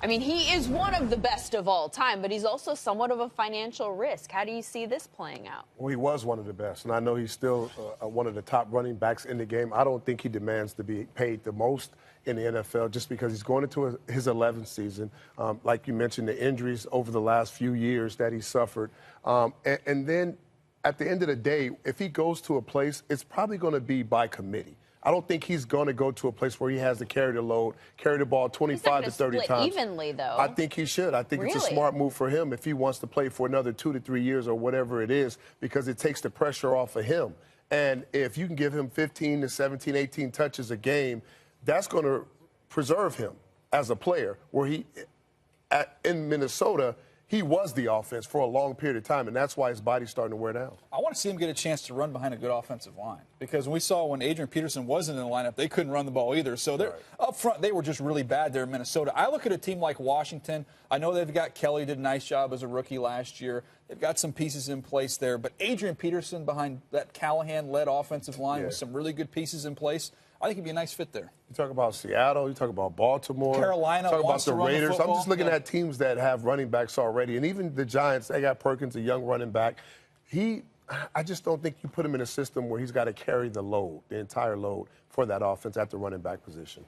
I mean, he is one of the best of all time, but he's also somewhat of a financial risk. How do you see this playing out? Well, he was one of the best, and I know he's still one of the top running backs in the game. I don't think he demands to be paid the most in the NFL just because he's going into his 11th season. Like you mentioned, the injuries over the last few years that he suffered. And then at the end of the day, if he goes to a place, it's probably going to be by committee. I don't think he's going to go to a place where he has to carry the load, carry the ball 25 to 30 split times. Evenly, though. I think he should. I think it's a smart move for him if he wants to play for another 2 to 3 years or whatever it is, because it takes the pressure off of him. And if you can give him 15 to 17, 18 touches a game, that's going to preserve him as a player. Where in Minnesota, he was the offense for a long period of time, and that's why his body's starting to wear down. I want to see him get a chance to run behind a good offensive line, because we saw when Adrian Peterson wasn't in the lineup, they couldn't run the ball either. So they're up front, they were just really bad there in Minnesota. I look at a team like Washington. I know they've got Kelly, did a nice job as a rookie last year. They've got some pieces in place there, but Adrian Peterson behind that Callahan-led offensive line with some really good pieces in place, I think he'd be a nice fit there. You talk about Seattle, you talk about Baltimore, Carolina, you talk about the Raiders. I'm just looking at at teams that have running backs already, and even the Giants, they got Perkins, a young running back. I just don't think you put him in a system where he's got to carry the load, the entire load for that offense at the running back position.